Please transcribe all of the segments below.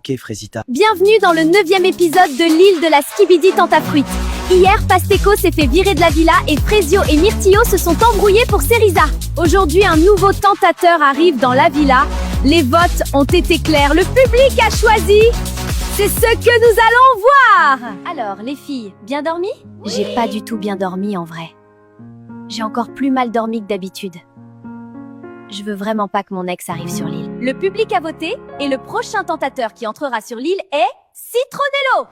Ok, Frésita. Bienvenue dans le 9e épisode de l'île de la Skibidi Tentafruit. Hier, Pasteco s'est fait virer de la villa et Frezio et Myrtillo se sont embrouillés pour Cerisa. Aujourd'hui, un nouveau tentateur arrive dans la villa. Les votes ont été clairs, le public a choisi. C'est ce que nous allons voir. Alors, les filles, bien dormi? J'ai pas du tout bien dormi en vrai. J'ai encore plus mal dormi que d'habitude. Je veux vraiment pas que mon ex arrive sur l'île. Le public a voté et le prochain tentateur qui entrera sur l'île est Citronello.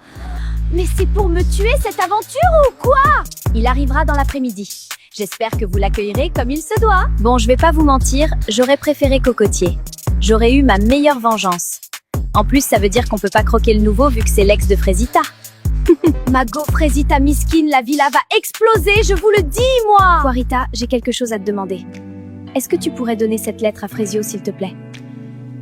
Mais c'est pour me tuer cette aventure ou quoi? Il arrivera dans l'après-midi. J'espère que vous l'accueillerez comme il se doit. Bon, je vais pas vous mentir, j'aurais préféré Cocotier. J'aurais eu ma meilleure vengeance. En plus, ça veut dire qu'on peut pas croquer le nouveau vu que c'est l'ex de Frésita. Mago Frésita Miskine, la villa va exploser, je vous le dis, moi! Quarita, j'ai quelque chose à te demander. Est-ce que tu pourrais donner cette lettre à Frezio, s'il te plaît?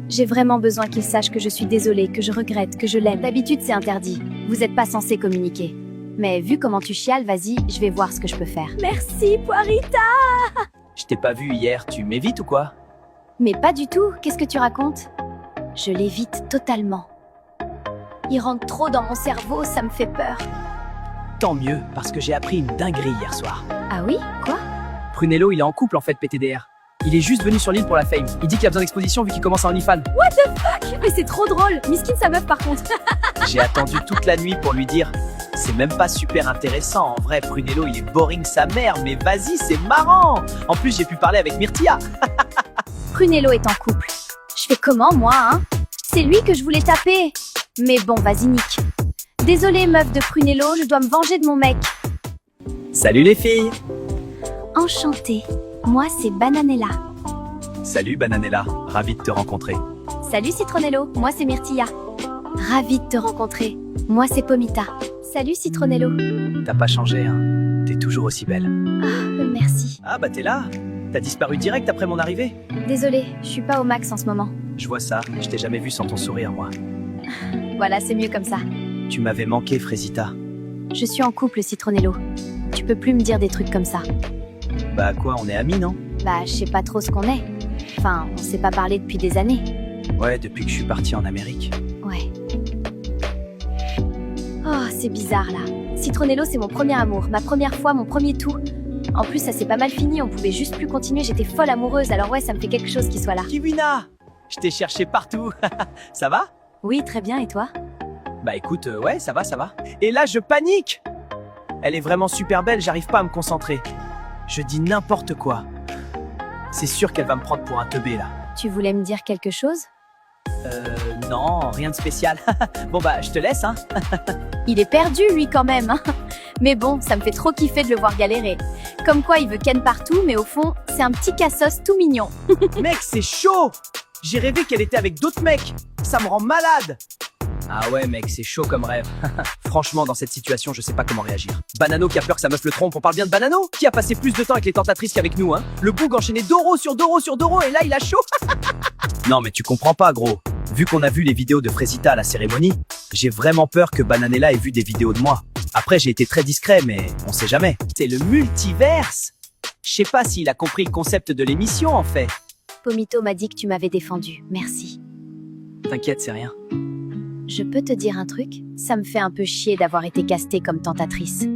J'ai vraiment besoin qu'il sache que je suis désolée, que je regrette, que je l'aime. D'habitude, c'est interdit. Vous n'êtes pas censé communiquer. Mais vu comment tu chiales, vas-y, je vais voir ce que je peux faire. Merci, Poirita! Je t'ai pas vu hier, tu m'évites ou quoi? Mais pas du tout, qu'est-ce que tu racontes? Je l'évite totalement. Il rentre trop dans mon cerveau, ça me fait peur. Tant mieux, parce que j'ai appris une dinguerie hier soir. Ah oui? Quoi? Prunello, il est en couple en fait, PTDR. Il est juste venu sur l'île pour la fame. Il dit qu'il a besoin d'exposition vu qu'il commence à OnlyFans. What the fuck? Mais c'est trop drôle, Miskine sa meuf par contre. J'ai attendu toute la nuit pour lui dire. C'est même pas super intéressant, en vrai, Prunello il est boring sa mère, mais vas-y, c'est marrant. En plus, j'ai pu parler avec Myrtilla. Prunello est en couple. Je fais comment, moi, hein? C'est lui que je voulais taper. Mais bon, vas-y, nique. Désolée, meuf de Prunello, je dois me venger de mon mec. Salut les filles. Enchantée. Moi, c'est Bananella. Salut Bananella, ravi de te rencontrer. Salut Citronello, moi c'est Myrtilla. Ravie de te rencontrer. Moi c'est Pomita. Salut Citronello. T'as pas changé, hein? T'es toujours aussi belle. Ah, merci. Ah bah t'es là. T'as disparu direct après mon arrivée. Désolée, je suis pas au max en ce moment. Je vois ça, je t'ai jamais vu sans ton sourire, moi. Voilà, c'est mieux comme ça. Tu m'avais manqué, Frésita. Je suis en couple, Citronello. Tu peux plus me dire des trucs comme ça. Bah quoi, on est amis, non? Bah, je sais pas trop ce qu'on est. Enfin, on s'est pas parlé depuis des années. Ouais, depuis que je suis parti en Amérique. Ouais. Oh, c'est bizarre, là. Citronello, c'est mon premier amour, ma première fois, mon premier tout. En plus, ça s'est pas mal fini, on pouvait juste plus continuer, j'étais folle amoureuse, alors ouais, ça me fait quelque chose qu'il soit là. Kiwina! Je t'ai cherché partout. Ça va? Oui, très bien, et toi? Bah écoute, ouais, ça va, ça va. Et là, je panique! Elle est vraiment super belle, j'arrive pas à me concentrer. Je dis n'importe quoi. C'est sûr qu'elle va me prendre pour un teubé, là. Tu voulais me dire quelque chose? Non, rien de spécial. Bon bah, je te laisse, hein. Il est perdu, lui, quand même, hein. Mais bon, ça me fait trop kiffer de le voir galérer. Comme quoi, il veut ken partout, mais au fond, c'est un petit cassos tout mignon. Mec, c'est chaud! J'ai rêvé qu'elle était avec d'autres mecs. Ça me rend malade. Ah ouais, mec, c'est chaud comme rêve. Franchement, dans cette situation, je sais pas comment réagir. Banano qui a peur que sa meuf le trompe, on parle bien de Banano? Qui a passé plus de temps avec les tentatrices qu'avec nous, hein? Le boug enchaîné Doro sur Doro sur Doro, et là, il a chaud. Non, mais tu comprends pas, gros. Vu qu'on a vu les vidéos de Frésita à la cérémonie, j'ai vraiment peur que Bananella ait vu des vidéos de moi. Après, j'ai été très discret, mais on sait jamais. C'est le multiverse. Je sais pas s'il a compris le concept de l'émission, en fait. Pomito m'a dit que tu m'avais défendu. Merci. T'inquiète, c'est rien. Je peux te dire un truc? Ça me fait un peu chier d'avoir été castée comme tentatrice.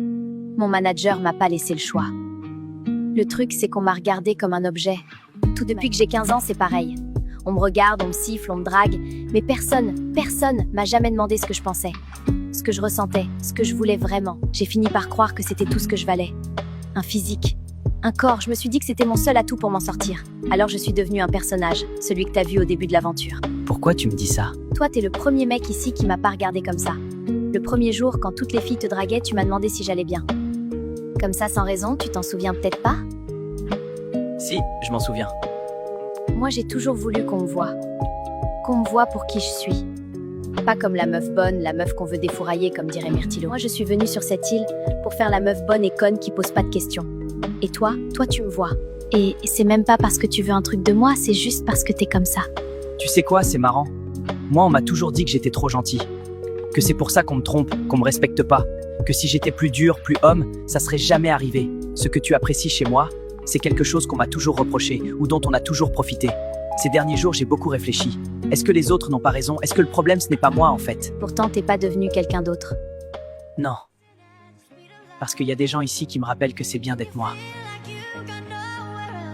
Mon manager m'a pas laissé le choix. Le truc, c'est qu'on m'a regardée comme un objet. Tout depuis que j'ai 15 ans, c'est pareil. On me regarde, on me siffle, on me drague, mais personne m'a jamais demandé ce que je pensais, ce que je ressentais, ce que je voulais vraiment. J'ai fini par croire que c'était tout ce que je valais. Un physique, un corps, je me suis dit que c'était mon seul atout pour m'en sortir. Alors je suis devenue un personnage, celui que t'as vu au début de l'aventure. Pourquoi tu me dis ça? Toi, t'es le premier mec ici qui m'a pas regardé comme ça. Le premier jour, quand toutes les filles te draguaient, tu m'as demandé si j'allais bien. Comme ça, sans raison, tu t'en souviens peut-être pas? Si, je m'en souviens. Moi, j'ai toujours voulu qu'on me voie. Qu'on me voie pour qui je suis. Pas comme la meuf bonne, la meuf qu'on veut défourailler, comme dirait Myrtillo. Moi, je suis venue sur cette île pour faire la meuf bonne et conne qui pose pas de questions. Et toi, tu me vois. Et c'est même pas parce que tu veux un truc de moi, c'est juste parce que t'es comme ça. Tu sais quoi, c'est marrant. Moi, on m'a toujours dit que j'étais trop gentil. Que c'est pour ça qu'on me trompe, qu'on me respecte pas. Que si j'étais plus dur, plus homme, ça serait jamais arrivé. Ce que tu apprécies chez moi, c'est quelque chose qu'on m'a toujours reproché ou dont on a toujours profité. Ces derniers jours, j'ai beaucoup réfléchi. Est-ce que les autres n'ont pas raison? Est-ce que le problème, ce n'est pas moi, en fait? Pourtant, t'es pas devenu quelqu'un d'autre. Non. Parce qu'il y a des gens ici qui me rappellent que c'est bien d'être moi.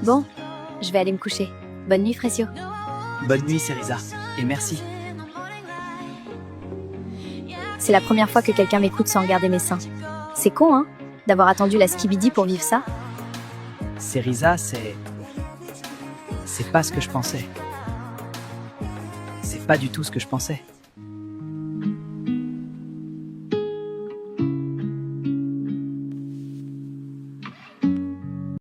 Bon, je vais aller me coucher. Bonne nuit, Frésio. Bonne nuit, Cerisa. Et merci. C'est la première fois que quelqu'un m'écoute sans regarder mes seins. C'est con, hein, d'avoir attendu la skibidi pour vivre ça. Cerisa, c'est pas ce que je pensais. C'est pas du tout ce que je pensais.